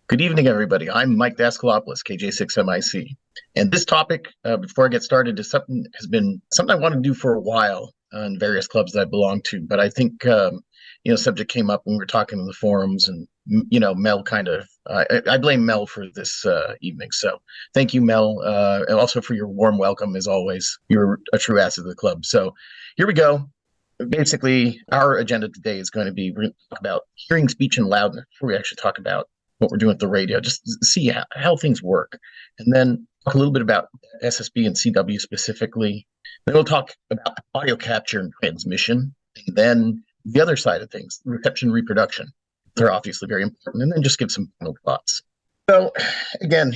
Good evening, everybody. I'm Mike Daskalopoulos, KJ6MIC. And this topic, before I get started, is something I want to do for a while in various clubs that I belong to. But I think, subject came up when we were talking in the forums, and Mel I blame Mel for this evening. So thank you, Mel, and also for your warm welcome as always. You're a true asset of the club. So here we go. Basically, our agenda today is going to be we're going to talk about hearing, speech, and loudness before we actually talk about what we're doing with the radio, just see how things work. And then talk a little bit about SSB and CW specifically. Then we'll talk about audio capture and transmission. And then the other side of things, reception and reproduction. They're obviously very important. And then just give some final thoughts. So again,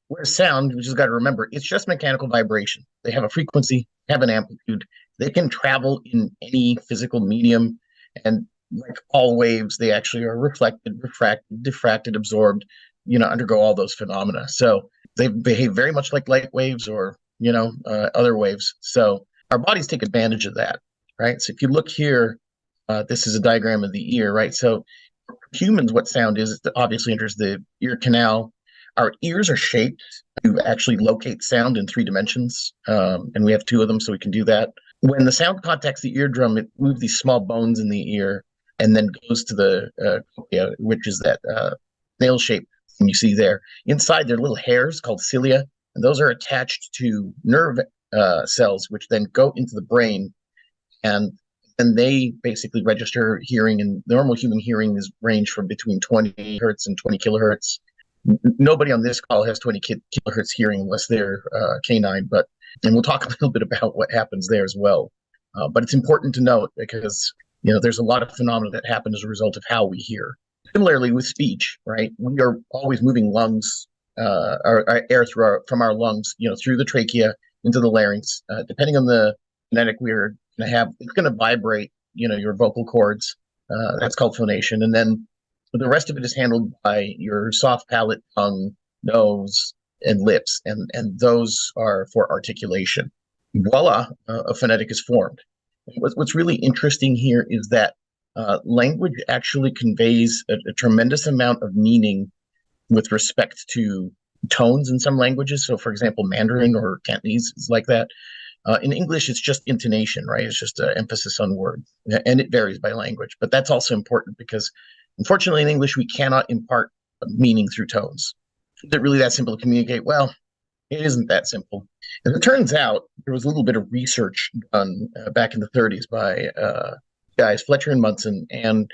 where's sound, we just got to remember, it's just mechanical vibration. They have a frequency, have an amplitude. They can travel in any physical medium, and like all waves, they actually are reflected, refracted, diffracted, absorbed, undergo all those phenomena. So they behave very much like light waves or, other waves. So our bodies take advantage of that, right? So if you look here, this is a diagram of the ear, right? So for humans, what sound is, it obviously enters the ear canal. Our ears are shaped to actually locate sound in 3 dimensions, and we have 2 of them, so we can do that. When the sound contacts the eardrum, it moves these small bones in the ear, and then goes to the cochlea, which is that snail shape you see there. Inside, there are little hairs called cilia, and those are attached to nerve cells, which then go into the brain, and they basically register hearing. And normal human hearing is range from between 20 hertz and 20 kilohertz. Nobody on this call has 20 kilohertz hearing unless they're canine, and we'll talk a little bit about what happens there as well. But it's important to note because there's a lot of phenomena that happen as a result of how we hear. Similarly with speech, right? We are always moving lungs, our air from our lungs, through the trachea into the larynx. Depending on the phonetic we're going to have, it's going to vibrate, your vocal cords. That's called phonation. And then the rest of it is handled by your soft palate, tongue, nose, and lips. And those are for articulation. Voila, a phonetic is formed. What's really interesting here is that language actually conveys a tremendous amount of meaning with respect to tones in some languages. So, for example, Mandarin or Cantonese is like that. In English, it's just intonation, right? It's just an emphasis on words, and it varies by language. But that's also important because, unfortunately, in English, we cannot impart meaning through tones. Is it really that simple to communicate? Well, it isn't that simple. As it turns out, there was a little bit of research done back in the 30s by guys, Fletcher and Munson, and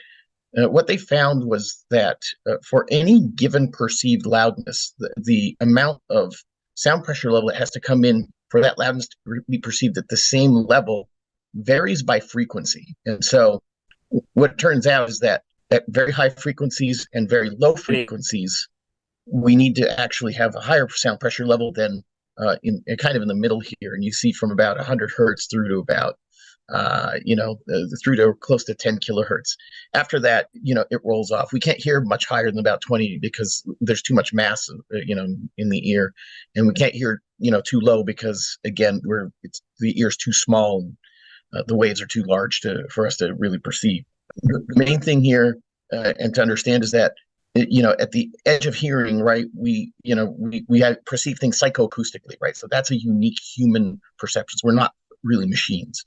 what they found was that for any given perceived loudness, the amount of sound pressure level that has to come in for that loudness to be perceived at the same level varies by frequency. And so what it turns out is that at very high frequencies and very low frequencies, we need to actually have a higher sound pressure level than in kind of in the middle here. And you see from about 100 hertz through to about, through to close to 10 kilohertz. After that, it rolls off. We can't hear much higher than about 20 because there's too much mass, in the ear. And we can't hear, too low because, again, the ear's too small. The waves are too large for us to really perceive. The main thing here and to understand is that at the edge of hearing, right, we perceive things psychoacoustically, right? So that's a unique human perception. We're not really machines.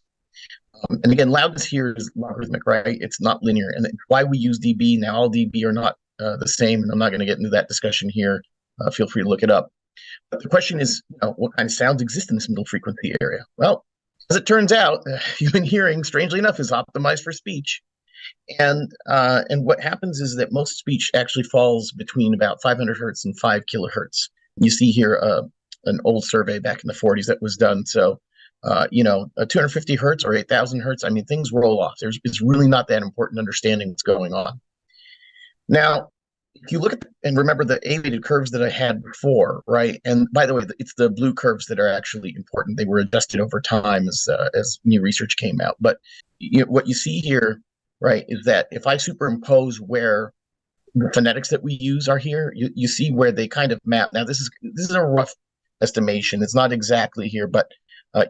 And again, loudness here is logarithmic, right? It's not linear. And why we use dB, now all dB are not the same, and I'm not going to get into that discussion here. Feel free to look it up. But the question is, what kind of sounds exist in this middle frequency area? Well, as it turns out, human hearing, strangely enough, is optimized for speech. And what happens is that most speech actually falls between about 500 hertz and 5 kilohertz. You see here an old survey back in the 40s that was done. So, 250 hertz or 8,000 hertz, I mean, things roll off. It's really not that important understanding what's going on. Now, if you look at and remember the A-weighted curves that I had before, right? And by the way, it's the blue curves that are actually important. They were adjusted over time as new research came out. But what you see here, right, is that if I superimpose where the phonetics that we use are here, you see where they kind of map. Now, this is a rough estimation. It's not exactly here, but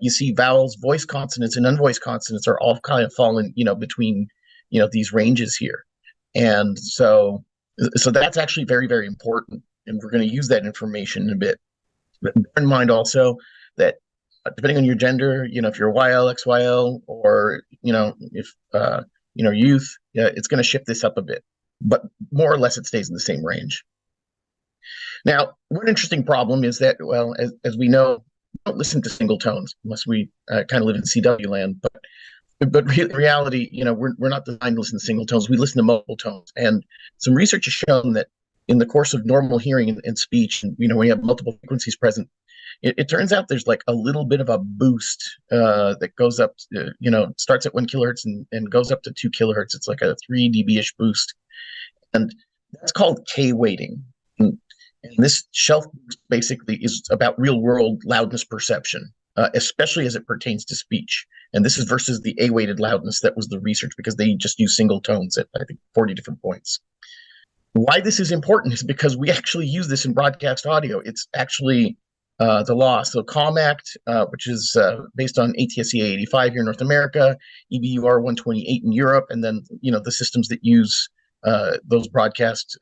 you see vowels, voice consonants, and unvoiced consonants are all kind of falling, between, these ranges here. And so So that's actually very, very important. And we're going to use that information in a bit. But bear in mind also that depending on your gender, if you're YL, XYL, or, if, youth, it's going to shift this up a bit. But more or less, it stays in the same range. Now, one interesting problem is that, well, as we know, we don't listen to single tones unless we kind of live in CW land. But in reality, we're not designed to listen to single tones. We listen to multiple tones. And some research has shown that in the course of normal hearing and speech, and, when you have multiple frequencies present, it turns out there's like a little bit of a boost that goes up, starts at 1 kilohertz and goes up to 2 kilohertz. It's like a 3 dB-ish boost. And that's called K weighting. And this shelf boost basically is about real world loudness perception, especially as it pertains to speech. And this is versus the A-weighted loudness that was the research, because they just use single tones at, I think, 40 different points. Why this is important is because we actually use this in broadcast audio. It's actually the law. So COM Act, which is based on ATSC 85 here in North America, EBUR 128 in Europe, and then, the systems that use those broadcast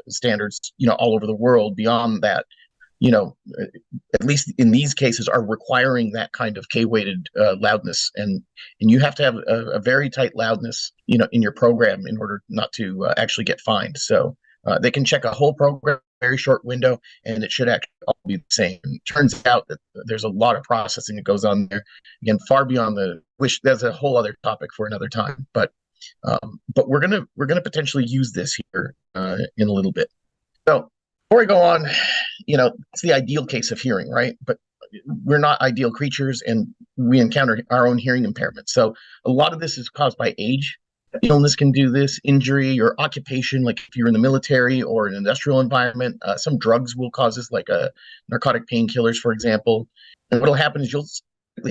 standards, all over the world beyond that, at least in these cases, are requiring that kind of K-weighted loudness, and you have to have a very tight loudness, in your program in order not to actually get fined. So they can check a whole program, very short window, and it should actually all be the same. And it turns out that there's a lot of processing that goes on there. Again, far beyond that's a whole other topic for another time. But we're gonna potentially use this here in a little bit. So before I go on, it's the ideal case of hearing, right? But we're not ideal creatures, and we encounter our own hearing impairment. So a lot of this is caused by age. Illness can do this, injury or occupation, like if you're in the military or an industrial environment. Some drugs will cause this, like narcotic painkillers, for example. And what'll happen is you'll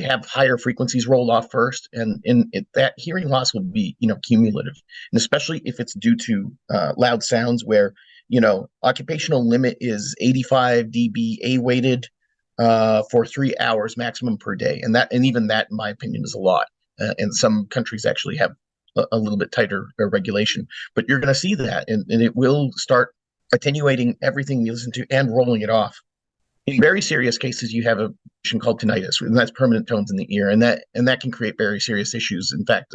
have higher frequencies roll off first, and that hearing loss will be, cumulative, and especially if it's due to loud sounds where, occupational limit is 85 dB A-weighted for 3 hours maximum per day, and even that, in my opinion, is a lot. And some countries actually have a little bit tighter regulation, but you're going to see that, and it will start attenuating everything you listen to and rolling it off. In very serious cases, you have a condition called tinnitus, and that's permanent tones in the ear, and that can create very serious issues. In fact,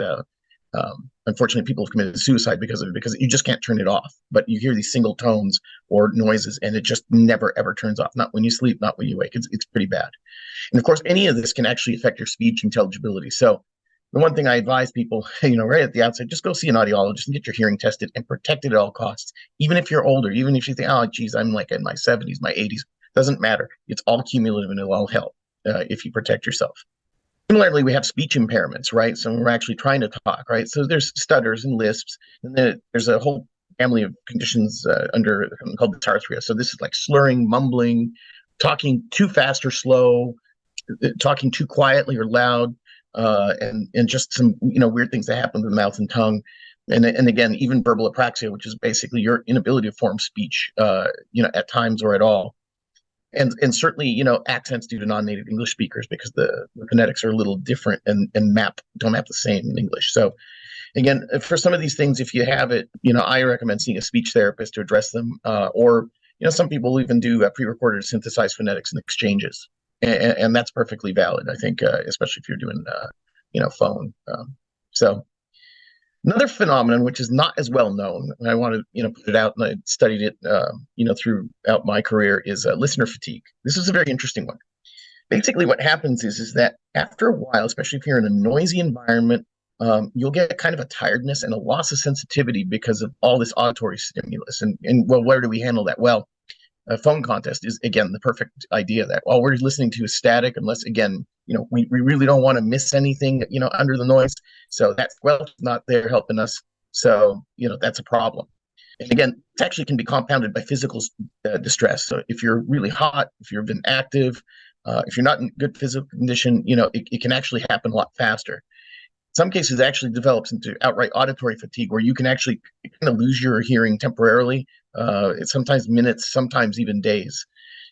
unfortunately, people have committed suicide because of it, because you just can't turn it off. But you hear these single tones or noises, and it just never ever turns off. Not when you sleep, not when you wake. It's pretty bad. And of course, any of this can actually affect your speech intelligibility. So the one thing I advise people, right at the outset, just go see an audiologist and get your hearing tested and protected at all costs. Even if you're older, even if you think, oh, geez, I'm like in my 70s, my 80s, doesn't matter. It's all cumulative, and it'll all help if you protect yourself. Similarly, we have speech impairments, right? So we're actually trying to talk, right? So there's stutters and lisps, and then there's a whole family of conditions under called dysarthria. So this is like slurring, mumbling, talking too fast or slow, talking too quietly or loud, and just some weird things that happen to the mouth and tongue, and again, even verbal apraxia, which is basically your inability to form speech, at times or at all. And certainly, accents due to non-native English speakers, because the phonetics are a little different and don't map the same in English. So again, for some of these things, if you have it, I recommend seeing a speech therapist to address them, or some people even do pre-recorded synthesized phonetics and exchanges, and that's perfectly valid, I think, especially if you're doing phone. So another phenomenon, which is not as well known, and I want to put it out, and I studied it throughout my career, is listener fatigue. This is a very interesting one. Basically, what happens is that after a while, especially if you're in a noisy environment, you'll get kind of a tiredness and a loss of sensitivity because of all this auditory stimulus. And well, where do we handle that? Well, a phone contest is, again, the perfect idea. That all we're listening to is static, unless, again, we really don't want to miss anything, under the noise. So that's, well, not there helping us. So, that's a problem. And again, it actually can be compounded by physical distress. So if you're really hot, if you've been active, if you're not in good physical condition, it can actually happen a lot faster. In some cases, it actually develops into outright auditory fatigue, where you can actually kind of lose your hearing temporarily. It's sometimes minutes, sometimes even days.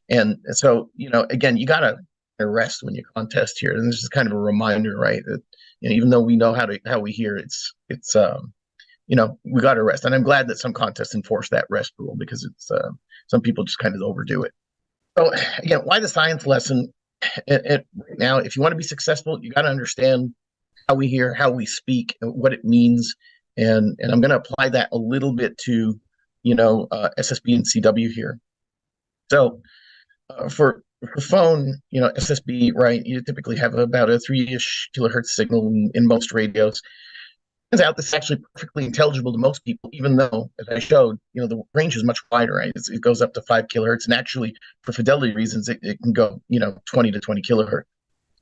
And so, again, you got to rest when you contest here. And this is kind of a reminder, right, that even though we know how we hear, it's we got to rest. And I'm glad that some contests enforce that rest rule, because it's some people just kind of overdo it. So again, why the science lesson? Right now, if you want to be successful, you got to understand how we hear, how we speak, and what it means. And I'm going to apply that a little bit to, SSB and CW here. So for phone, SSB, right, you typically have about a 3-ish kilohertz signal in most radios. Turns out this is actually perfectly intelligible to most people, even though, as I showed, the range is much wider, right? It goes up to 5 kilohertz, and actually, for fidelity reasons, it can go, 20 to 20 kilohertz.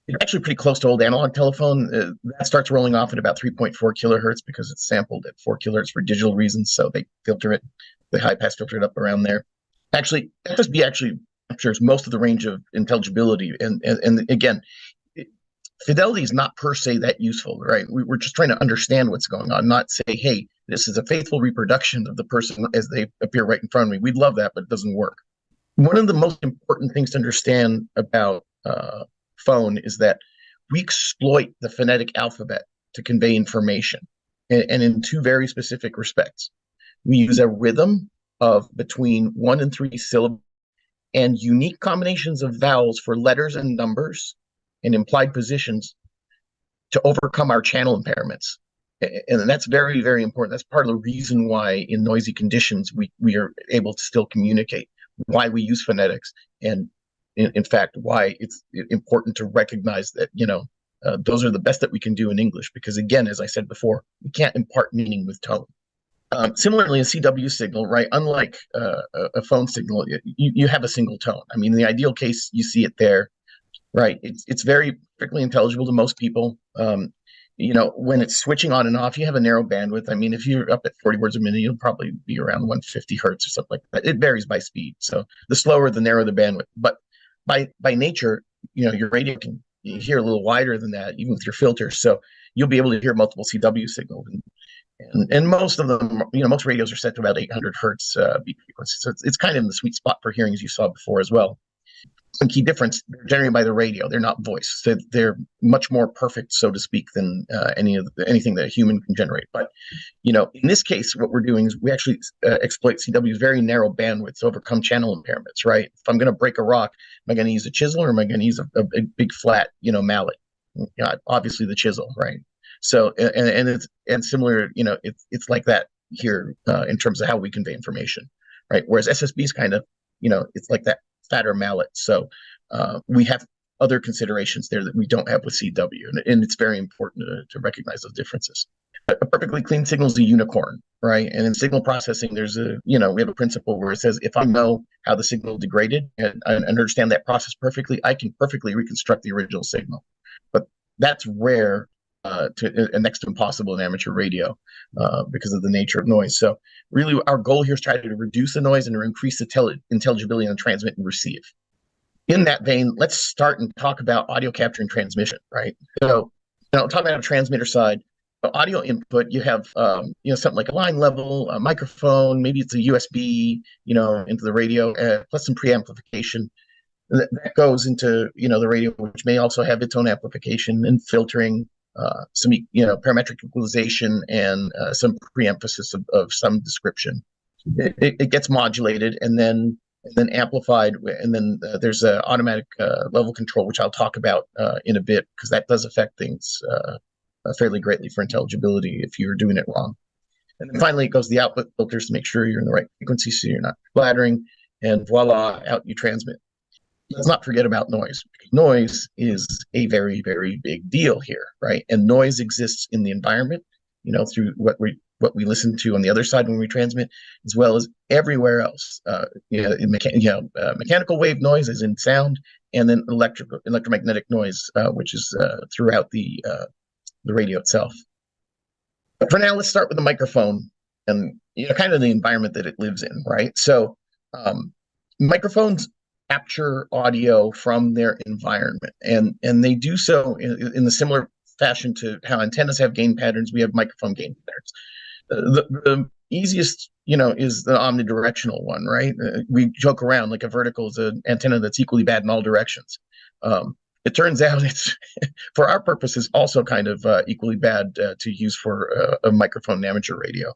It's actually pretty close to old analog telephone. That starts rolling off at about 3.4 kilohertz because it's sampled at 4 kilohertz for digital reasons, so they filter it, they high-pass filter it up around there. Actually, FSB actually captures most of the range of intelligibility, and again, fidelity is not per se that useful, right? We're just trying to understand what's going on, not say, hey, this is a faithful reproduction of the person as they appear right in front of me. We'd love that, but it doesn't work. One of the most important things to understand about phone is that we exploit the phonetic alphabet to convey information, and in two very specific respects. We use a rhythm of between 1 and 3 syllables and unique combinations of vowels for letters and numbers and implied positions to overcome our channel impairments. And that's very, very important. That's part of the reason why in noisy conditions we are able to still communicate, why we use phonetics, and in fact, why it's important to recognize that, those are the best that we can do in English, because again, as I said before, we can't impart meaning with tone. Similarly, a CW signal, right? Unlike a phone signal, you have a single tone. I mean, in the ideal case, you see it there. Right. It's very perfectly intelligible to most people. When it's switching on and off, you have a narrow bandwidth. I mean, if you're up at 40 words a minute, you'll probably be around 150 hertz or something like that. It varies by speed. So the slower, the narrower the bandwidth. But by nature, your radio can hear a little wider than that, even with your filters. So you'll be able to hear multiple CW signals. And most of them, most radios are set to about 800 hertz beat frequency. So it's kind of in the sweet spot for hearing, as you saw before as well. Some key difference: they're generated by the radio. They're not voice. So they're much more perfect, so to speak, than anything that a human can generate. But in this case, what we're doing is we actually exploit CW's very narrow bandwidth to overcome channel impairments. Right? If I'm going to break a rock, am I going to use a chisel or am I going to use a big flat mallet? Obviously the chisel, right? So and similar, it's like that here in terms of how we convey information, right? Whereas SSB is kind of it's like that fatter mallet. So we have other considerations there that we don't have with CW, and it's very important to recognize those differences. A perfectly clean signal is a unicorn, right? And in signal processing, there's we have a principle where it says, if I know how the signal degraded and I understand that process perfectly, I can perfectly reconstruct the original signal. But that's rare and next to impossible in amateur radio because of the nature of noise. So really our goal here is try to reduce the noise and to increase the intelligibility on transmit and receive. In that vein, let's start and talk about audio capture and transmission, right? So talking about a transmitter side, audio input, you have something like a line level, a microphone, maybe it's a USB, into the radio, plus some preamplification. That goes into the radio, which may also have its own amplification and filtering. Some parametric equalization and some preemphasis of some description. It gets modulated and then amplified, and then there's an automatic level control, which I'll talk about in a bit, because that does affect things fairly greatly for intelligibility if you're doing it wrong. And then finally, it goes to the output filters to make sure you're in the right frequency so you're not flattering, and voila, out you transmit. Let's not forget about noise. Noise is a very, very big deal here, right? And noise exists in the environment, through what we listen to on the other side when we transmit, as well as everywhere else. Mechanical wave noise is in sound, and then electromagnetic noise, which is throughout the radio itself. But for now, let's start with the microphone and kind of the environment that it lives in, right? So microphones capture audio from their environment, and they do so in the similar fashion to how antennas have gain patterns. We have microphone gain patterns. The easiest is the omnidirectional one, right? We joke around like a vertical is an antenna that's equally bad in all directions. It turns out it's, for our purposes, also kind of equally bad to use for a microphone in amateur radio.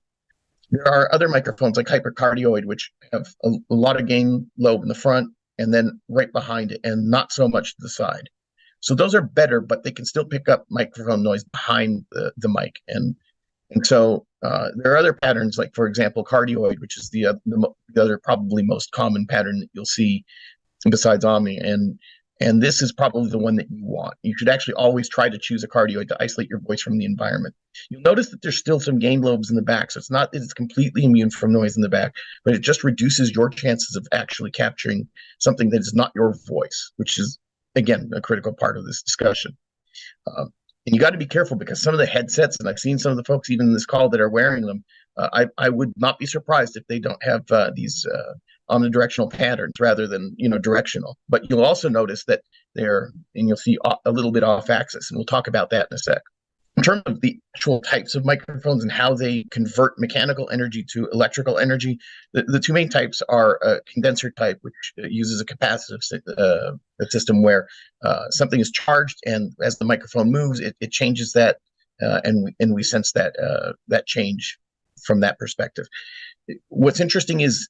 There are other microphones like hypercardioid, which have a lot of gain lobe in the front and then right behind it, and not so much to the side. So those are better, but they can still pick up microphone noise behind the mic. And so there are other patterns, like, for example, cardioid, which is the other probably most common pattern that you'll see besides Omni. And this is probably the one that you want. You should actually always try to choose a cardioid to isolate your voice from the environment. You'll notice that there's still some gain lobes in the back. So it's not that it's completely immune from noise in the back, but it just reduces your chances of actually capturing something that is not your voice, which is, again, a critical part of this discussion. And you got to be careful, because some of the headsets, and I've seen some of the folks even in this call that are wearing them, I would not be surprised if they don't have these omnidirectional patterns rather than, directional. But you'll also notice that and you'll see a little bit off axis, and we'll talk about that in a sec. In terms of the actual types of microphones and how they convert mechanical energy to electrical energy, the two main types are a condenser type, which uses a capacitive system where something is charged, and as the microphone moves, it changes that, and we sense that change from that perspective. What's interesting is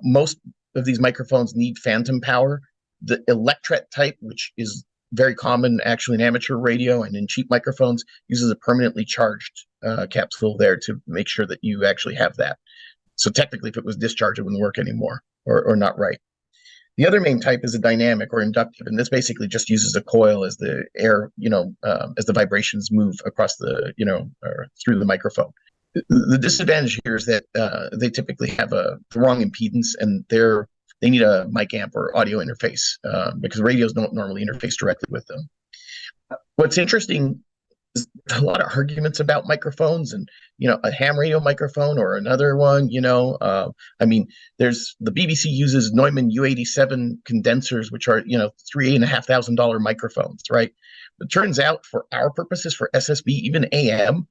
most of these microphones need phantom power. The electret type, which is very common actually in amateur radio and in cheap microphones, uses a permanently charged capsule there to make sure that you actually have that. So technically, if it was discharged, it wouldn't work anymore, or not right. The other main type is a dynamic or inductive, and this basically just uses a coil as the air, as the vibrations move across or through the microphone. The disadvantage here is that they typically have the wrong impedance, and they need a mic amp or audio interface because radios don't normally interface directly with them. What's interesting is there's a lot of arguments about microphones, and a ham radio microphone or another one. There's the BBC uses Neumann U87 condensers, which are $3,500 microphones, right? It turns out, for our purposes, for SSB, even AM,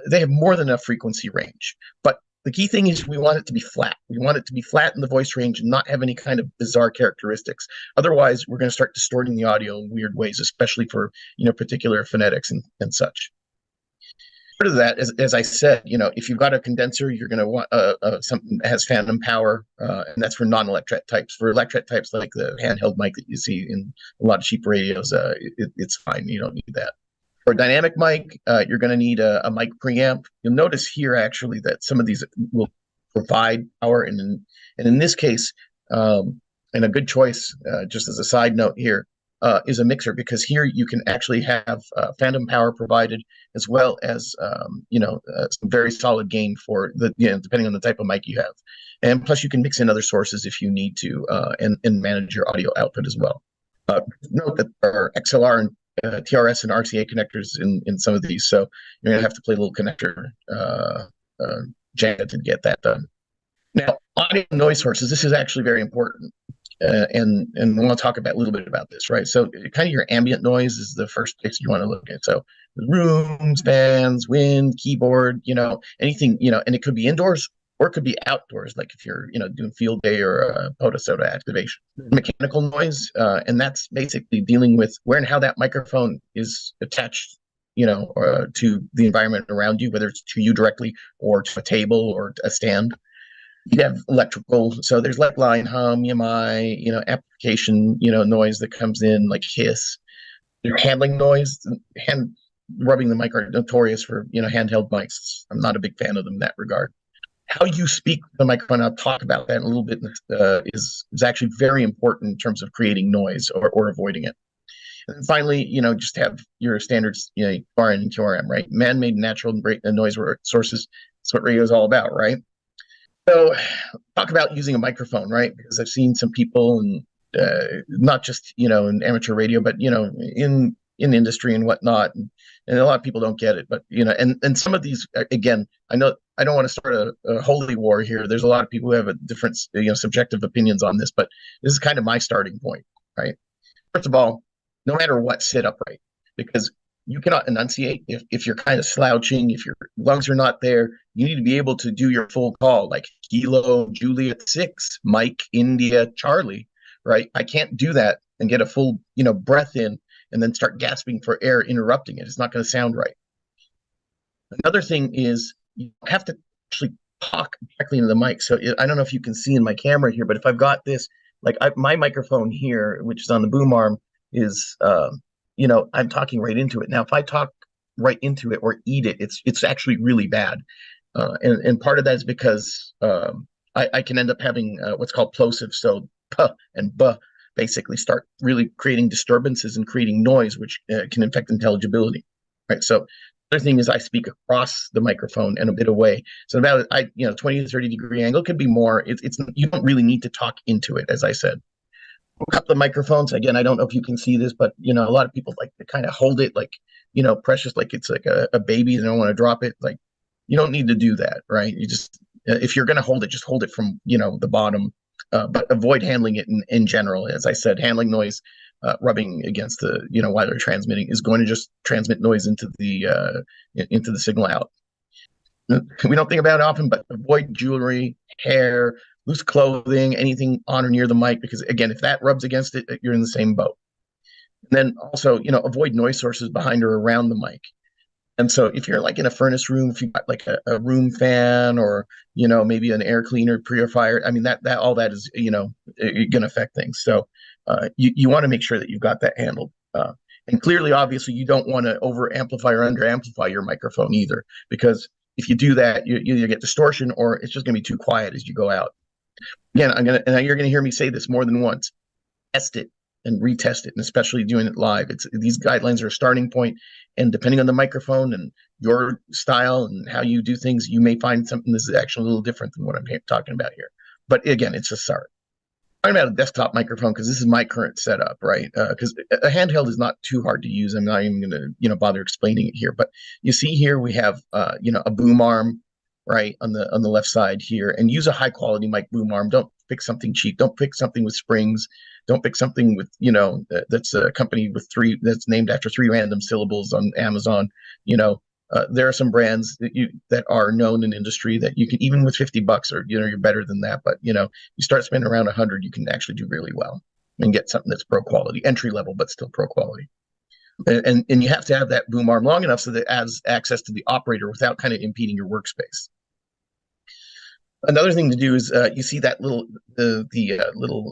they have more than enough frequency range. But the key thing is we want it to be flat. We want it to be flat in the voice range and not have any kind of bizarre characteristics. Otherwise, we're going to start distorting the audio in weird ways, especially for particular phonetics and such. Part of that, as I said, if you've got a condenser, you're going to want something that has phantom power, and that's for non-electret types. For electret types, like the handheld mic that you see in a lot of cheap radios, it's fine. You don't need that. For a dynamic mic, you're going to need a mic preamp. You'll notice here actually that some of these will provide power, and in this case, and a good choice, just as a side note here, is a mixer, because here you can actually have phantom power provided, as well as some very solid gain for depending on the type of mic you have, and plus you can mix in other sources if you need to, and manage your audio output as well. Note that there are XLR and TRS and RCA connectors in some of these, so you're gonna have to play a little connector jam to get that done. Now, audio noise sources, this is actually very important, and we want to talk about a little bit about this, right? So kind of your ambient noise is the first place you want to look at. So rooms, fans, wind, keyboard, anything, and it could be indoors or it could be outdoors, like if you're doing field day or POTA-SOTA activation. Mechanical noise, and that's basically dealing with where and how that microphone is attached to the environment around you, whether it's to you directly or to a table or a stand. You have electrical, so there's like line hum, EMI, application, noise that comes in, like hiss. There's handling noise. Hand rubbing the mic are notorious for handheld mics. I'm not a big fan of them in that regard. How you speak the microphone, I'll talk about that in a little bit, is actually very important in terms of creating noise or avoiding it. And then finally, just have your standards, QRN and QRM, right? Man-made natural noise sources. That's what radio is all about, right? So talk about using a microphone, right? Because I've seen some people, and not just, in amateur radio, but, in industry and whatnot. And a lot of people don't get it, but, and some of these, again, I know I don't want to start a holy war here. There's a lot of people who have a different, subjective opinions on this, but this is kind of my starting point, right? First of all, no matter what, sit upright, because you cannot enunciate if you're kind of slouching, if your lungs are not there. You need to be able to do your full call, like Kilo, Juliet 6, Mike, India, Charlie, right? I can't do that and get a full, breath in and then start gasping for air, interrupting it. It's not going to sound right. Another thing is you have to actually talk directly into the mic. So I don't know if you can see in my camera here, but if I've got this, like my microphone here, which is on the boom arm, is I'm talking right into it. Now, if I talk right into it or eat it, it's actually really bad. And part of that is because I can end up having what's called plosive. So p and b basically start really creating disturbances and creating noise, which can affect intelligibility. Right. So the other thing is I speak across the microphone and a bit away. So about 20 to 30 degree angle could be more. It's you don't really need to talk into it, as I said. A couple of microphones, again, I don't know if you can see this, but a lot of people like to kind of hold it like precious, like it's like a baby. They don't want to drop it. Like, you don't need to do that, right? You just if you're going to hold it, just hold it from the bottom, but avoid handling it in general. As I said, handling noise, rubbing against the while they're transmitting is going to just transmit noise into the signal out. We don't think about it often, but avoid jewelry, hair, loose clothing, anything on or near the mic, because again, if that rubs against it, you're in the same boat. And then also, avoid noise sources behind or around the mic. And so if you're like in a furnace room, if you've got like a room fan or, maybe an air cleaner, purifier, I mean, that all that is, going to affect things. So you want to make sure that you've got that handled. And clearly, obviously, you don't want to over amplify or under amplify your microphone either, because if you do that, you either get distortion or it's just going to be too quiet as you go out. Again, you're going to hear me say this more than once. Test it and retest it, and especially doing it live. These guidelines are a starting point, and depending on the microphone and your style and how you do things, you may find something that's actually a little different than what I'm talking about here. But again, it's a start. I'm talking about a desktop microphone because this is my current setup, right? Because a handheld is not too hard to use. I'm not even going to bother explaining it here. But you see here we have a boom arm, right, on the left side here, and use a high quality mic boom arm. Don't pick something cheap. Don't pick something with springs. Don't pick something with that's a company with that's named after 3 random syllables on Amazon. There are some brands that are known in industry that you can, even with $50 or you're better than that, but you start spending around 100, you can actually do really well and get something that's pro quality, entry level, but still pro quality. And you have to have that boom arm long enough so that it has access to the operator without kind of impeding your workspace. Another thing to do is you see that little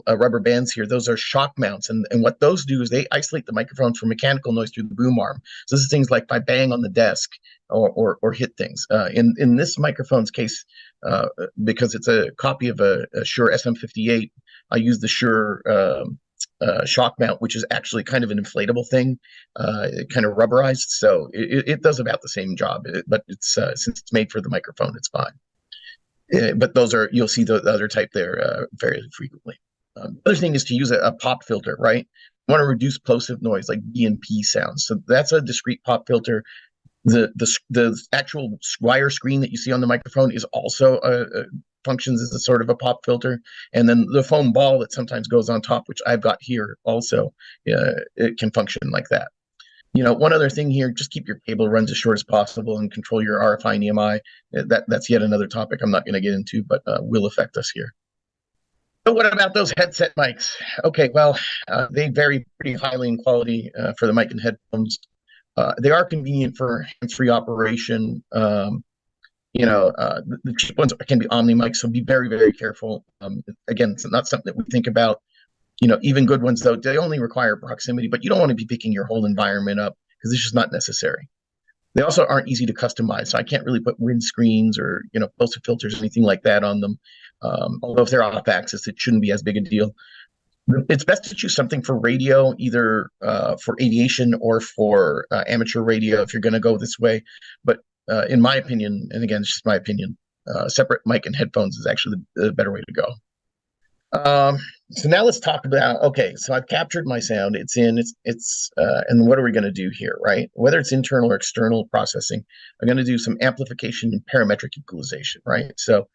rubber bands here. Those are shock mounts, and what those do is they isolate the microphone from mechanical noise through the boom arm. So this is things like if I bang on the desk or hit things. In this microphone's case, because it's a copy of a Shure SM58, I use the Shure shock mount, which is actually kind of an inflatable thing, kind of rubberized. So it does about the same job, but it's since it's made for the microphone, it's fine. But you'll see the other type there very frequently. The other thing is to use a pop filter, right? You want to reduce plosive noise like B and P sounds. So that's a discrete pop filter. The actual wire screen that you see on the microphone is also functions as a sort of a pop filter. And then the foam ball that sometimes goes on top, which I've got here also, it can function like that. One other thing here, just keep your cable runs as short as possible and control your RFI and EMI. That's yet another topic I'm not going to get into, but will affect us here. So what about those headset mics? Okay, well, they vary pretty highly in quality for the mic and headphones. They are convenient for hands-free operation. The cheap ones can be Omni mics, so be very, very careful. Again, it's not something that we think about. Even good ones, though, they only require proximity, but you don't want to be picking your whole environment up because it's just not necessary. They also aren't easy to customize, so I can't really put windscreens or, plosive filters or anything like that on them. Although if they're off axis, it shouldn't be as big a deal. It's best to choose something for radio, either for aviation or for amateur radio if you're going to go this way. But in my opinion, and again, it's just my opinion, separate mic and headphones is actually the better way to go. So now let's talk about, okay, so I've captured my sound, and what are we going to do here, right? Whether it's internal or external processing, I'm going to do some amplification and parametric equalization, right? So,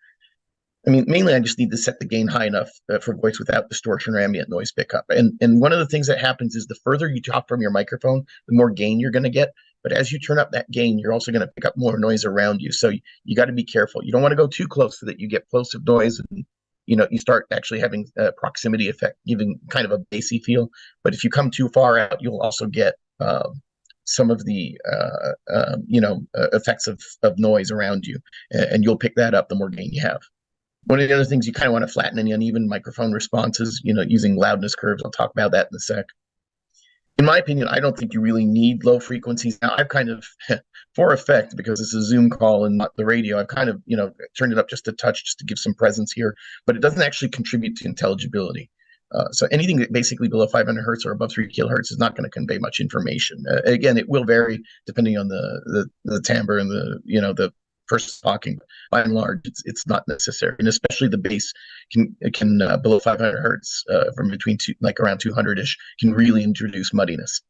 I mean, mainly I just need to set the gain high enough for voice without distortion or ambient noise pickup. And one of the things that happens is the further you talk from your microphone, the more gain you're going to get. But as you turn up that gain, you're also going to pick up more noise around you. So you got to be careful. You don't want to go too close so that you get plosive noise and you start actually having a proximity effect, giving kind of a bassy feel. But if you come too far out, you'll also get some of the effects of noise around you, and you'll pick that up the more gain you have. One of the other things, you kind of want to flatten any uneven microphone responses, using loudness curves. I'll talk about that in a sec. In my opinion, I don't think you really need low frequencies. Now, I've kind of, for effect, because it's a Zoom call and not the radio, I've kind of, turned it up just a touch just to give some presence here, but it doesn't actually contribute to intelligibility. So anything that basically below 500 hertz or above 3 kilohertz is not going to convey much information. Again, it will vary depending on the timbre and the person talking. By and large, it's not necessary, and especially the bass can below 500 hertz, from between around 200ish, can really introduce muddiness.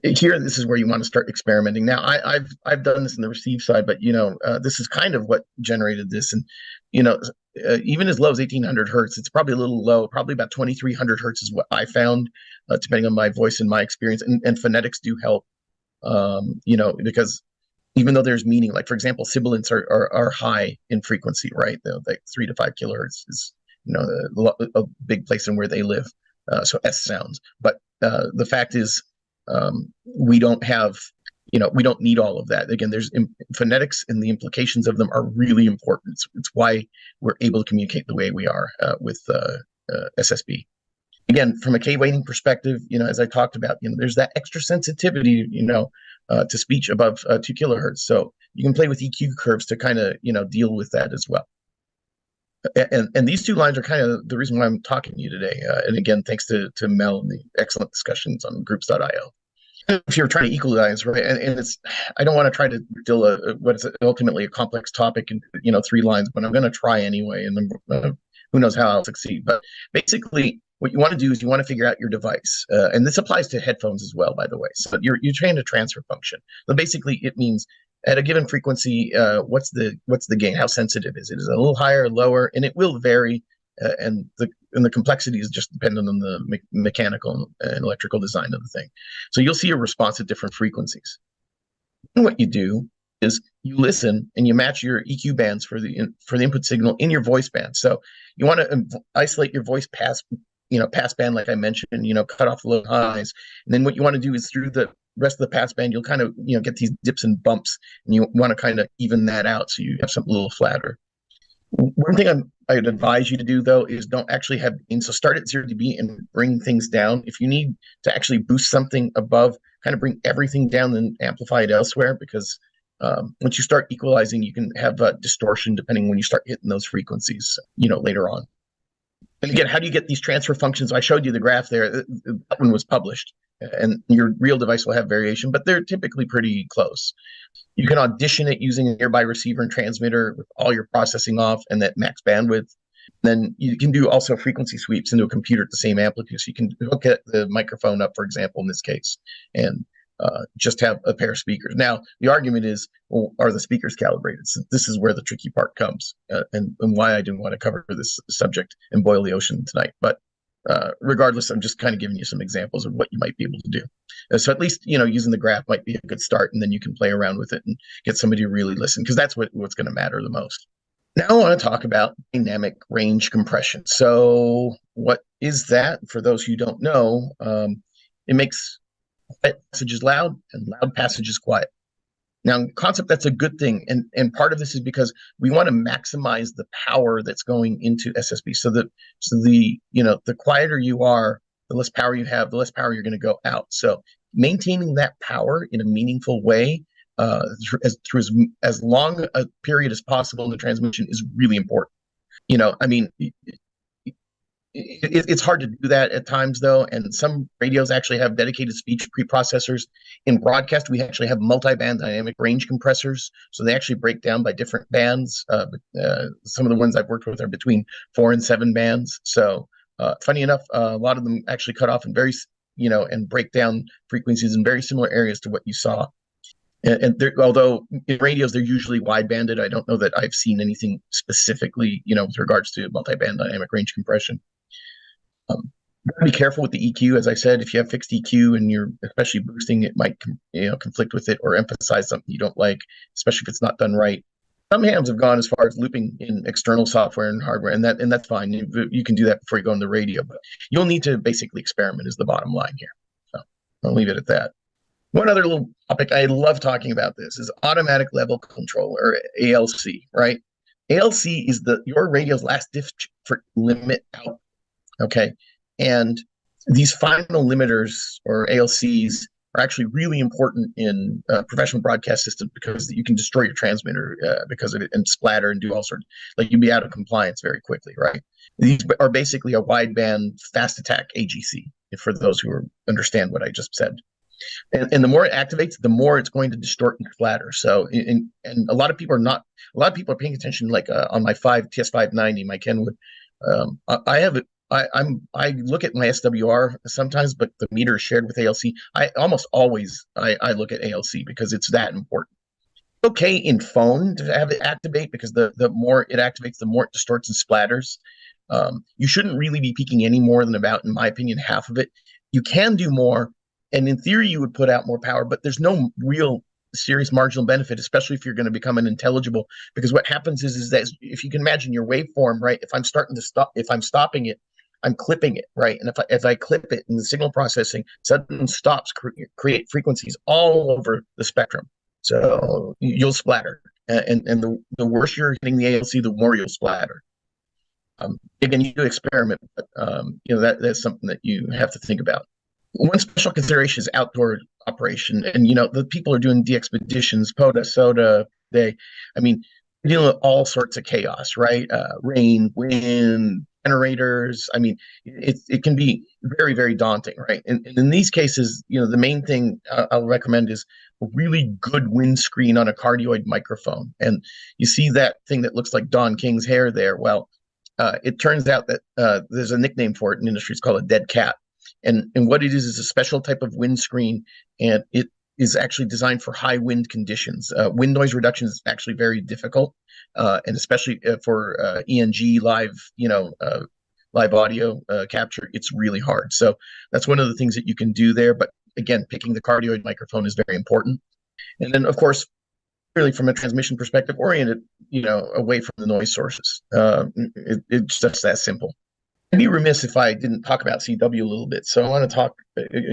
Here, this is where you want to start experimenting. Now, I've done this in the receive side, but this is kind of what generated this, and even as low as 1800 hertz, it's probably a little low. Probably about 2300 hertz is what I found, depending on my voice and my experience. And phonetics do help, because even though there's meaning, like for example, sibilants are high in frequency, right? They're like 3 to 5 kilohertz is a big place in where they live. So S sounds, but the fact is, we don't have, we don't need all of that. Again, there's phonetics, and the implications of them are really important. It's why we're able to communicate the way we are with SSB. Again, from a K weighting perspective, as I talked about, there's that extra sensitivity, to speech above 2 kilohertz. So you can play with EQ curves to kind of, deal with that as well. And these two lines are kind of the reason why I'm talking to you today. And again, thanks to Mel and the excellent discussions on groups.io. If you're trying to equalize, right, and it's, I don't want to try to deal what is ultimately a complex topic in 3 lines, but I'm going to try anyway, and then who knows how I'll succeed. But basically, what you want to do is you want to figure out your device, and this applies to headphones as well, by the way. So you're trying a transfer function. So basically, it means at a given frequency, what's the gain? How sensitive is it? Is it a little higher, lower? And it will vary, and the complexity is just dependent on the mechanical and electrical design of the thing. So you'll see a response at different frequencies. And what you do is you listen and you match your EQ bands for the input signal in your voice band. So you want to isolate your voice pass band, like I mentioned, cut off the low highs. And then what you want to do is through the rest of the pass band, you'll kind of, get these dips and bumps, and you want to kind of even that out so you have something a little flatter. One thing I'd advise you to do, though, is don't actually have gain. So start at 0 dB and bring things down. If you need to actually boost something above, kind of bring everything down and amplify it elsewhere, because once you start equalizing, you can have distortion depending when you start hitting those frequencies, later on. And again, how do you get these transfer functions? I showed you the graph there. That one was published, and your real device will have variation, but they're typically pretty close. You can audition it using a nearby receiver and transmitter with all your processing off and that max bandwidth. Then you can do also frequency sweeps into a computer at the same amplitude. So you can hook the microphone up, for example, in this case, and just have a pair of speakers. Now, the argument is, well, are the speakers calibrated? So this is where the tricky part comes, and why I didn't want to cover this subject and boil the ocean tonight. But regardless, I'm just kind of giving you some examples of what you might be able to do. So at least, using the graph might be a good start, and then you can play around with it and get somebody to really listen, because that's what's going to matter the most. Now I want to talk about dynamic range compression. So what is that? For those who don't know, it makes quiet passages loud and loud passages quiet. Now, in concept, that's a good thing, and part of this is because we want to maximize the power that's going into SSB. So the quieter you are, the less power you have, the less power you're going to go out. So maintaining that power in a meaningful way through as long a period as possible in the transmission is really important. It's hard to do that at times, though, and some radios actually have dedicated speech preprocessors. In broadcast, we actually have multi-band dynamic range compressors, so they actually break down by different bands. Some of the ones I've worked with are between 4 and 7 bands. So funny enough, a lot of them actually cut off in and break down frequencies in very similar areas to what you saw. And although in radios they're usually wide-banded, I don't know that I've seen anything specifically, with regards to multi-band dynamic range compression. Be careful with the EQ. As I said, if you have fixed EQ and you're especially boosting, it might conflict with it or emphasize something you don't like, especially if it's not done right. Some hams have gone as far as looping in external software and hardware, and that's fine. You can do that before you go on the radio, but you'll need to basically experiment is the bottom line here. So I'll leave it at that. One other little topic I love talking about this is automatic level control, or ALC, right? ALC is your radio's last diff for limit out. Okay. And these final limiters, or ALCs, are actually really important in professional broadcast systems because you can destroy your transmitter because of it, and splatter and do all sorts. Like, you'd be out of compliance very quickly, right? These are basically a wideband fast attack AGC, for those who understand what I just said. And the more it activates, the more it's going to distort and splatter. So, and a lot of people are paying attention. Like on my TS590, my Kenwood, I look at my SWR sometimes, but the meter is shared with ALC. I almost always look at ALC because it's that important. It's okay in phone to have it activate, because the more it activates, the more it distorts and splatters. You shouldn't really be peaking any more than about, in my opinion, half of it. You can do more, and in theory, you would put out more power, but there's no real serious marginal benefit, especially if you're going to become unintelligible. Because what happens is that, if you can imagine your waveform, right? If I'm stopping it, I'm clipping it, right? And if I clip it in the signal processing, sudden stops create frequencies all over the spectrum. So you'll splatter, and the worse you're hitting the ALC, the more you'll splatter. Again, you do experiment, but that's something that you have to think about. One special consideration is outdoor operation, and the people are doing DXpeditions, POTA, SOTA. Dealing with all sorts of chaos, right? Rain, wind, generators. It can be very, very daunting, right? And in these cases, the main thing I'll recommend is a really good windscreen on a cardioid microphone. And you see that thing that looks like Don King's hair there. Well, it turns out that there's a nickname for it in the industry. It's called a dead cat. And what it is a special type of windscreen, and it is actually designed for high wind conditions. Wind noise reduction is actually very difficult, and especially for ENG live audio capture, it's really hard. So that's one of the things that you can do there. But again, picking the cardioid microphone is very important. And then, of course, really from a transmission perspective, orient it, away from the noise sources. It's just that simple. I'd be remiss if I didn't talk about CW a little bit. So I want to talk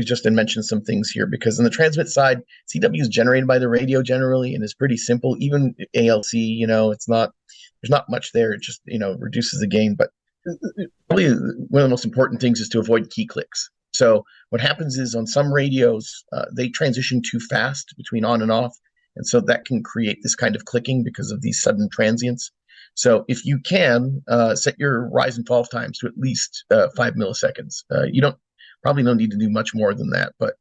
just and mention some things here, because on the transmit side, CW is generated by the radio generally, and is pretty simple. Even ALC, there's not much there. It just, reduces the gain. But probably one of the most important things is to avoid key clicks. So what happens is, on some radios, they transition too fast between on and off. And so that can create this kind of clicking because of these sudden transients. So if you can set your rise and fall times to at least 5 milliseconds, you don't need to do much more than that. But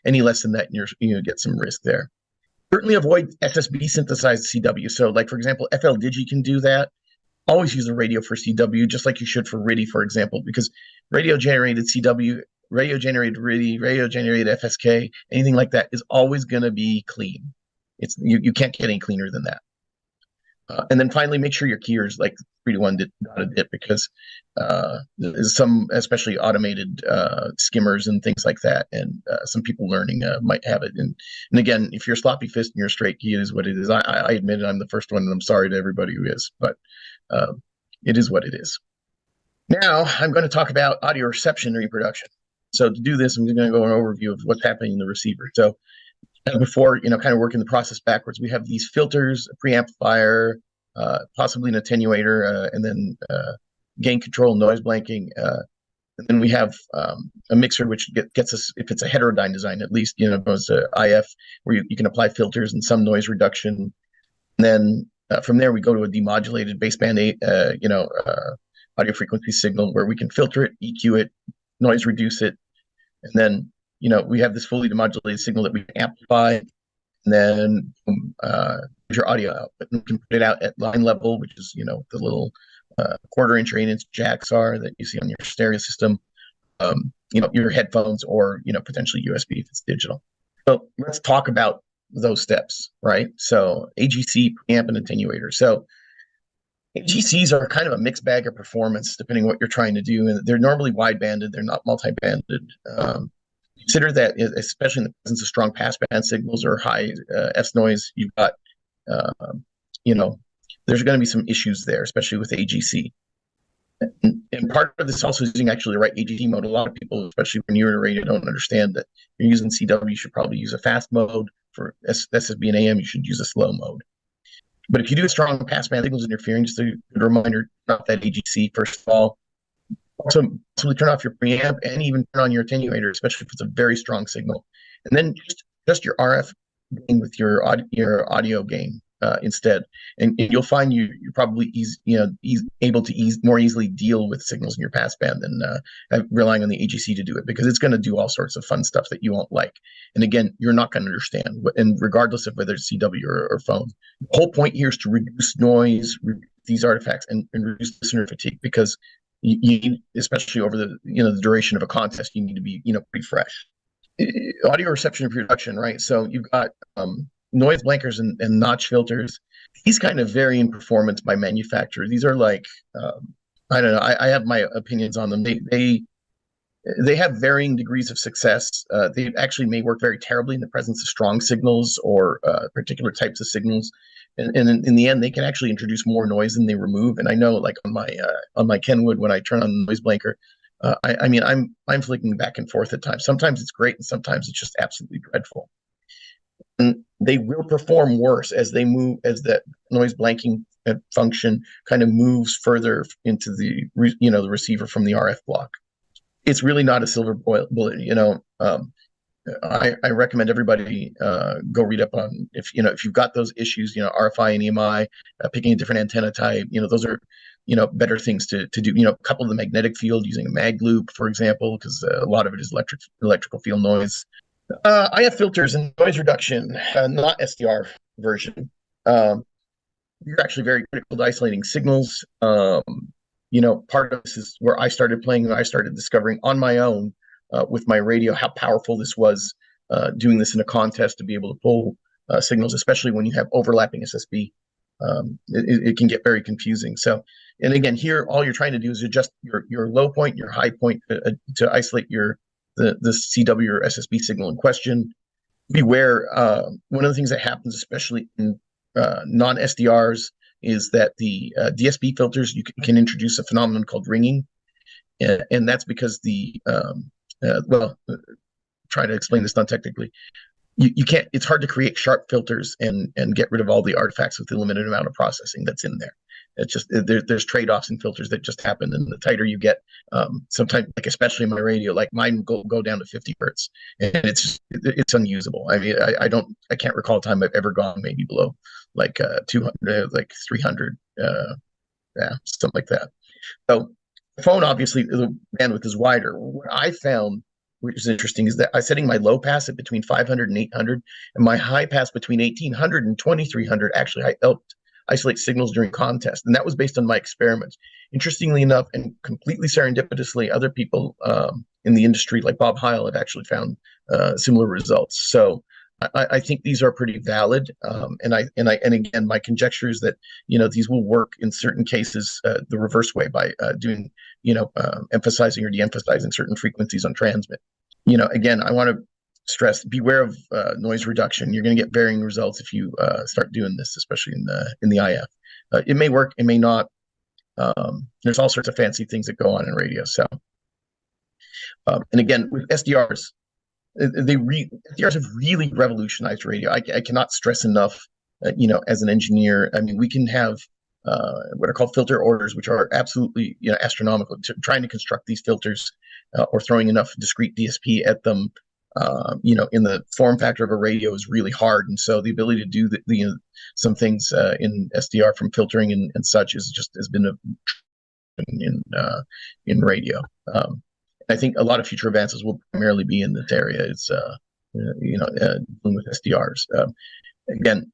any less than that, you get some risk there. Certainly avoid SSB synthesized CW. So, like, for example, FL Digi can do that. Always use the radio for CW, just like you should for RTTY, for example, because radio generated CW, radio generated RTTY, radio generated FSK, anything like that is always going to be clean. You can't get any cleaner than that. And then finally, make sure your keyers, like 3-to-1 not a bit, because some, especially automated skimmers and things like that, and some people learning might have it. And again, if you're sloppy fist and you're a straight key, it is what it is. I admit it, I'm the first one, and I'm sorry to everybody who is, but it is what it is. Now, I'm going to talk about audio reception and reproduction. So to do this, I'm going to go an overview of what's happening in the receiver. So before, kind of working the process backwards, we have these filters, a preamplifier, possibly an attenuator, and then gain control, noise blanking. And then we have a mixer, which gets us, if it's a heterodyne design, at least, goes to IF, where you can apply filters and some noise reduction. And then from there, we go to a demodulated baseband, audio frequency signal, where we can filter it, EQ it, noise reduce it, and then we have this fully demodulated signal that we can amplify, and then your audio output. And we can put it out at line level, which is, the little 1/4-inch or 8-inch jacks are that you see on your stereo system, your headphones, or, potentially USB if it's digital. So let's talk about those steps, right? So AGC, preamp, and attenuator. So AGCs are kind of a mixed bag of performance, depending on what you're trying to do. And they're normally wide-banded. They're not multi-banded. Consider that, especially in the presence of strong passband signals or high S noise, you've got there's going to be some issues there, especially with AGC. And part of this also is using actually the right AGC mode. A lot of people, especially when you're in a radio, don't understand that you're using CW. You should probably use a fast mode. For SSB and AM, you should use a slow mode. But if you do a strong passband signals interfering, just a good reminder, turn off that AGC first of all. Also, turn off your preamp and even turn on your attenuator, especially if it's a very strong signal. And then just your RF gain with your audio gain instead, and you'll find you're probably able to more easily deal with signals in your passband than relying on the AGC to do it, because it's going to do all sorts of fun stuff that you won't like. And again, you're not going to understand. And regardless of whether it's CW or phone, the whole point here is to reduce noise, reduce these artifacts, and reduce listener fatigue, because you especially over the duration of a contest, you need to be pretty fresh. Audio reception and production, right? So you've got noise blankers and notch filters. These kind of vary in performance by manufacturer. These are like I don't know. I have my opinions on them. They have varying degrees of success. They actually may work very terribly in the presence of strong signals or particular types of signals. And in the end, they can actually introduce more noise than they remove. And I know, like on my Kenwood, when I turn on the noise blanker, I'm flicking back and forth at times. Sometimes it's great, and sometimes it's just absolutely dreadful. And they will perform worse as that noise blanking function kind of moves further into the receiver from the RF block. It's really not a silver bullet. I recommend everybody go read up on if you've got those issues, RFI and EMI, picking a different antenna type. Those are better things to do. Couple the magnetic field using a mag loop, for example, because a lot of it is electrical field noise. I have filters and noise reduction, not SDR version. You're actually very critical to isolating signals. Part of this is where I started playing, and I started discovering on my own with my radio how powerful this was, doing this in a contest to be able to pull signals, especially when you have overlapping SSB. It can get very confusing. So, and again, here all you're trying to do is adjust your low point, your high point to isolate the CW or SSB signal in question. Beware, one of the things that happens, especially in non-SDRs, is that the DSP filters, you can introduce a phenomenon called ringing, and that's because try to explain this non-technically. You can't. It's hard to create sharp filters and get rid of all the artifacts with the limited amount of processing that's in there. It's just there's trade-offs in filters that just happen, and the tighter you get, sometimes, like especially my radio, like mine go down to 50 hertz, and it's unusable. I mean, I can't recall a time I've ever gone maybe below like 200, like 300, something like that. So the phone, obviously, the bandwidth is wider. What I found, which is interesting, is that I'm setting my low pass at between 500 and 800, and my high pass between 1800 and 2300. Actually, I helped isolate signals during contests, and that was based on my experiments. Interestingly enough, and completely serendipitously, other people in the industry, like Bob Heil, have actually found similar results. So I think these are pretty valid, and again, my conjecture is that these will work in certain cases the reverse way by doing emphasizing or de-emphasizing certain frequencies on transmit. Again, I want to stress: beware of noise reduction. You're going to get varying results if you start doing this, especially in the IF. It may work, it may not. There's all sorts of fancy things that go on in radio. So, and again, with SDRs. SDRs have really revolutionized radio. I cannot stress enough, as an engineer. I mean, we can have what are called filter orders, which are absolutely astronomical. Trying to construct these filters or throwing enough discrete DSP at them, in the form factor of a radio is really hard. And so the ability to do some things in SDR from filtering and such has been in radio. I think a lot of future advances will primarily be in this area. It's dealing with SDRs. Again,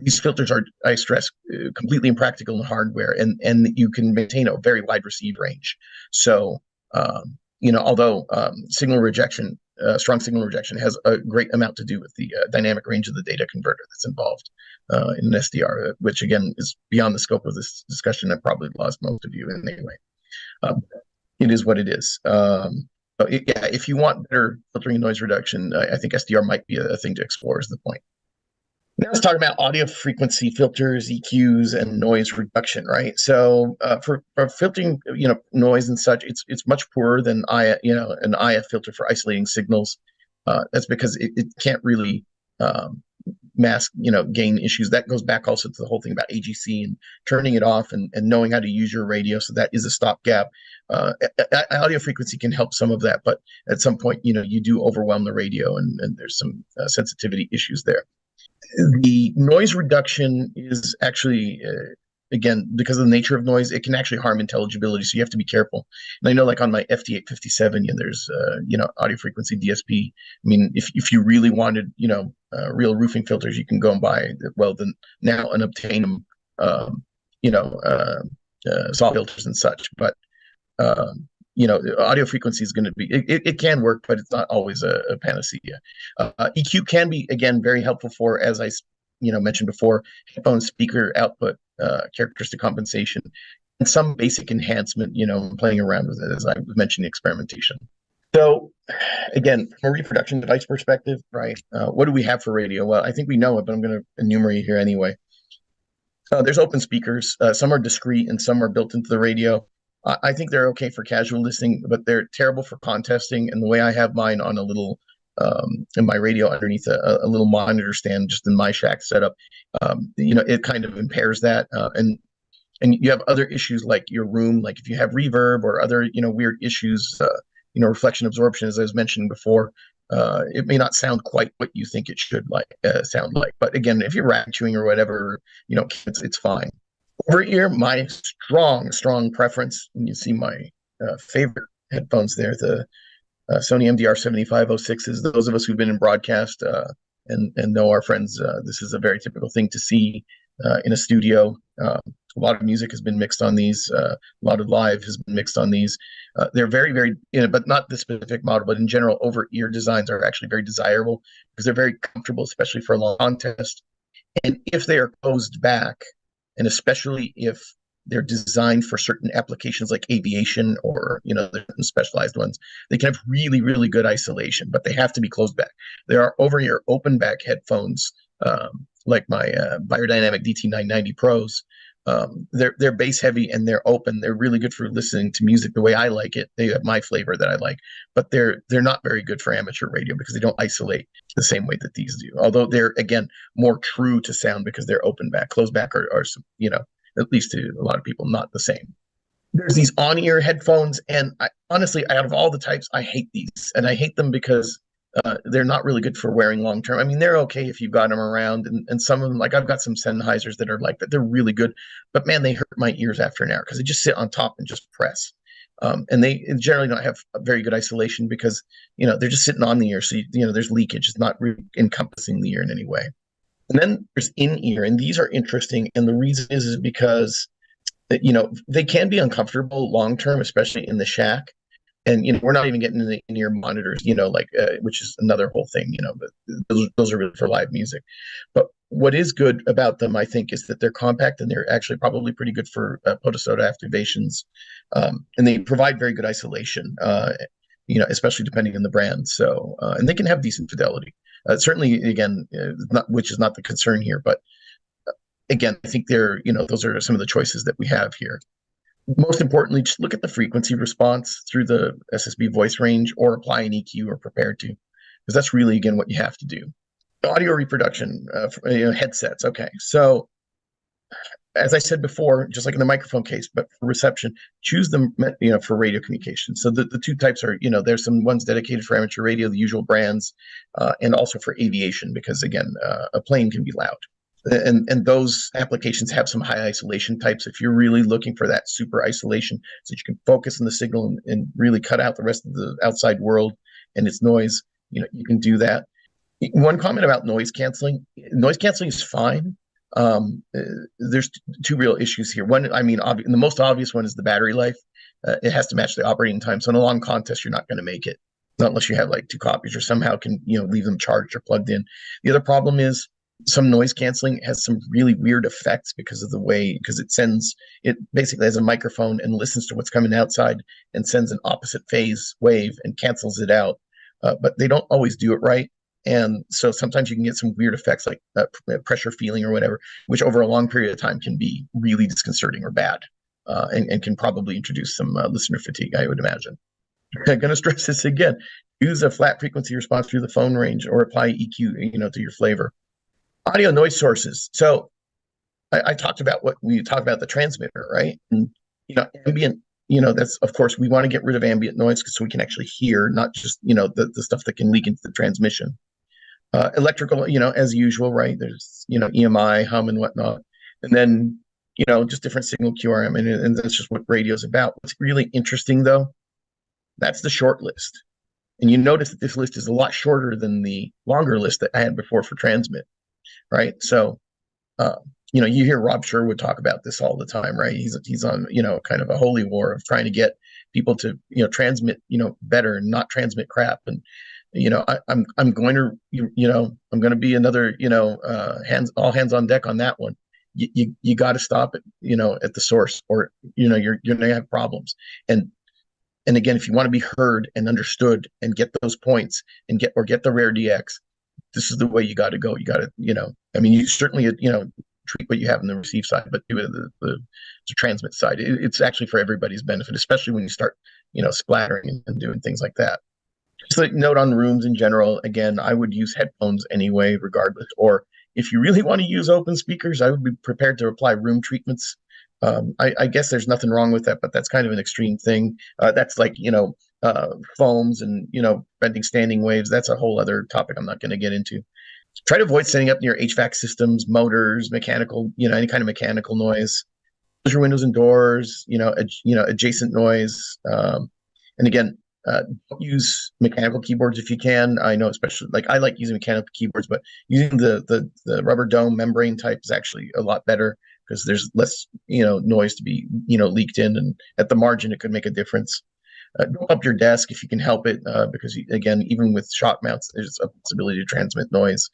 these filters are, I stress, completely impractical in hardware, and you can maintain a very wide receive range. So, although signal rejection, strong signal rejection, has a great amount to do with the dynamic range of the data converter that's involved in an SDR, which again is beyond the scope of this discussion. I probably lost most of you anyway. It is what it is. If you want better filtering and noise reduction, I think SDR might be a thing to explore, is the point. Now let's talk about audio frequency filters, EQs, and noise reduction, right? So for filtering, noise and such, it's much poorer than an IF filter for isolating signals. That's because it can't really um, mask, gain issues. That goes back also to the whole thing about AGC and turning it off and knowing how to use your radio. So that is a stopgap. Audio frequency can help some of that, but at some point, you do overwhelm the radio, and there's some sensitivity issues there. The noise reduction is actually, again, because of the nature of noise, it can actually harm intelligibility. So you have to be careful. And I know, like on my FT857, there's audio frequency DSP. I mean, if you really wanted real roofing filters, you can go and buy now and obtain them, saw filters and such. But audio frequency is going to be, it can work, but it's not always a panacea. EQ can be, again, very helpful for, as I mentioned before, headphone speaker output, characteristic compensation, and some basic enhancement, playing around with it, as I was mentioning, experimentation. So again, from a reproduction device perspective, right, what do we have for radio? Well, I think we know it, but I'm going to enumerate here anyway. There's open speakers. Some are discrete and some are built into the radio. I think they're okay for casual listening, but they're terrible for contesting. And the way I have mine on a little, in my radio underneath a little monitor stand, just in my shack setup, it kind of impairs that. And you have other issues like your room, like if you have reverb or other, weird issues, reflection absorption, as I was mentioning before, it may not sound quite what you think it should sound like. But again, if you're rat chewing or whatever, it's fine. Over ear, my strong preference, and you see my favorite headphones there, the Sony MDR 7506s. Those of us who've been in broadcast and know our friends, this is a very typical thing to see in a studio. A lot of music has been mixed on these. A lot of live has been mixed on these. They're very, very, but not this specific model, but in general, over-ear designs are actually very desirable because they're very comfortable, especially for a long contest. And if they are closed back, and especially if they're designed for certain applications like aviation or certain specialized ones, they can have really, really good isolation, but they have to be closed back. There are over-ear open back headphones, like my Beyerdynamic DT990 Pros. They're bass heavy and they're open. They're really good for listening to music the way I like it. They have my flavor that I like, but they're not very good for amateur radio because they don't isolate the same way that these do. Although they're, again, more true to sound because they're open back. Closed back are at least to a lot of people, not the same. There's these on-ear headphones, and honestly, out of all the types, I hate these, and I hate them because they're not really good for wearing long term. I mean, they're okay if you've got them around, and some of them, like I've got some Sennheisers that are like that. They're really good, but man, they hurt my ears after an hour because they just sit on top and just press. And they generally don't have very good isolation because they're just sitting on the ear, so there's leakage. It's not really encompassing the ear in any way. And then there's in-ear, and these are interesting, and the reason is because they can be uncomfortable long term, especially in the shack. And we're not even getting into the in-ear monitors, which is another whole thing, but those are really for live music. But what is good about them, I think, is that they're compact and they're actually probably pretty good for POTOSOTA activations, and they provide very good isolation, especially depending on the brand. So and they can have decent fidelity. Certainly, again, which is not the concern here, but again, I think those are some of the choices that we have here. Most importantly, just look at the frequency response through the SSB voice range or apply an EQ or prepare to, because that's really, again, what you have to do. Audio reproduction, headsets. Okay, so as I said before, just like in the microphone case, but for reception, choose them, for radio communication. So the two types are, there's some ones dedicated for amateur radio, the usual brands, and also for aviation, because again, a plane can be loud. And those applications have some high isolation types. If you're really looking for that super isolation so that you can focus on the signal and really cut out the rest of the outside world and its noise, you can do that. One comment about noise canceling. Noise canceling is fine. There's two real issues here. One, I mean, the most obvious one is the battery life. It has to match the operating time. So in a long contest, you're not going to make it, not unless you have like two copies or somehow can leave them charged or plugged in. The other problem is some noise canceling has some really weird effects because it basically has a microphone and listens to what's coming outside and sends an opposite phase wave and cancels it out. But they don't always do it right. And so sometimes you can get some weird effects like pressure feeling or whatever, which over a long period of time can be really disconcerting or bad, and can probably introduce some listener fatigue, I would imagine. I'm going to stress this again. Use a flat frequency response through the phone range or apply EQ, to your flavor. Audio noise sources. So I talked about the transmitter, right? And, ambient, that's, of course, we want to get rid of ambient noise so we can actually hear, not just, the stuff that can leak into the transmission. Electrical, as usual, right? There's, EMI, hum, and whatnot. And then, just different signal QRM. And that's just what radio's about. What's really interesting, though, that's the short list. And you notice that this list is a lot shorter than the longer list that I had before for transmit, right? So, you hear Rob Sherwood talk about this all the time, right? He's on, kind of a holy war of trying to get people to, transmit, better and not transmit crap. And, I'm going to be another, all hands on deck on that one. You got to stop it, at the source, or, you're going to have problems. And again, if you want to be heard and understood and get those points and get the rare DX, this is the way you got to go. You got to, you certainly, treat what you have on the receive side, but do it the transmit side. It's actually for everybody's benefit, especially when you start, splattering and doing things like that. Just like note on rooms in general, again, I would use headphones anyway, regardless. Or if you really want to use open speakers, I would be prepared to apply room treatments. I guess there's nothing wrong with that, but that's kind of an extreme thing. That's like, foams and, preventing standing waves. That's a whole other topic I'm not going to get into. Try to avoid setting up near HVAC systems, motors, mechanical, any kind of mechanical noise. Close your windows and doors, adjacent noise. And again, don't use mechanical keyboards if you can. I know, especially, like, I like using mechanical keyboards, but using the rubber dome membrane type is actually a lot better, because there's less, noise to be, leaked in, and at the margin, it could make a difference. Don't up your desk if you can help it, because, again, even with shock mounts, there's a possibility to transmit noise.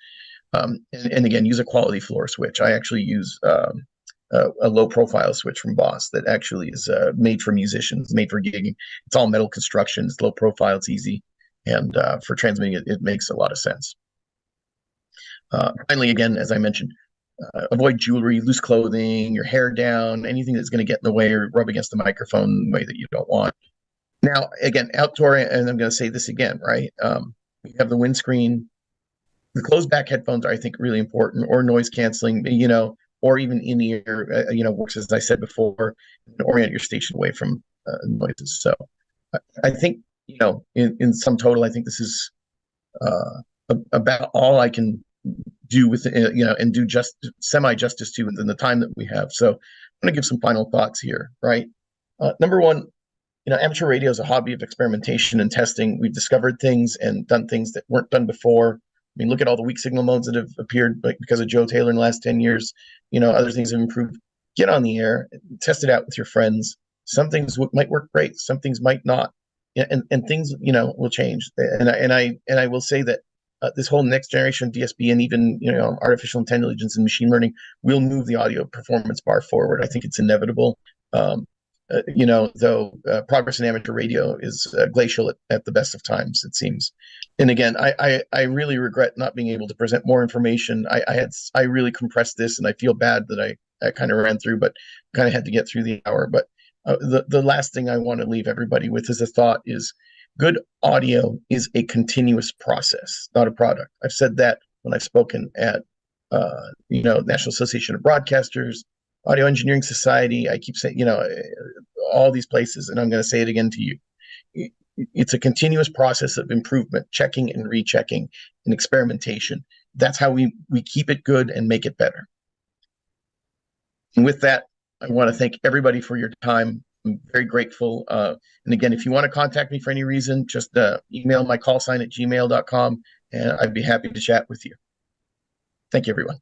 And again, use a quality floor switch. I actually use a low profile switch from Boss that actually is made for musicians, made for gigging. It's all metal construction. It's low profile. It's easy. And for transmitting it makes a lot of sense. Finally, again, as I mentioned, avoid jewelry, loose clothing, your hair down, anything that's going to get in the way or rub against the microphone in the way that you don't want. Now, again, outdoor, and I'm going to say this again, right? We have the windscreen. The closed back headphones are, I think, really important, or noise canceling, or even in-ear, works, as I said before, and orient your station away from noises. So I think, in sum total, I think this is about all I can do with, and do just semi-justice to within the time that we have. So I'm going to give some final thoughts here, right? Number one, amateur radio is a hobby of experimentation and testing. We've discovered things and done things that weren't done before. I mean, look at all the weak signal modes that have appeared, like, because of Joe Taylor in the last 10 years. Other things have improved. Get on the air, test it out with your friends. Some things might work great, some things might not, and things will change. And I will say that this whole next generation DSP and even artificial intelligence and machine learning will move the audio performance bar forward. I think it's inevitable. Though progress in amateur radio is glacial at the best of times, it seems. And again, I really regret not being able to present more information. I really compressed this, and I feel bad that I kind of ran through, but kind of had to get through the hour. But the last thing I want to leave everybody with as a thought is, good audio is a continuous process, not a product. I've said that when I've spoken at National Association of Broadcasters, Audio Engineering Society. I keep saying, all these places, and I'm going to say it again to you. It's a continuous process of improvement, checking and rechecking, and experimentation. That's how we keep it good and make it better. And with that, I want to thank everybody for your time. I'm very grateful. And again, if you want to contact me for any reason, just email my callsign at gmail.com, and I'd be happy to chat with you. Thank you, everyone.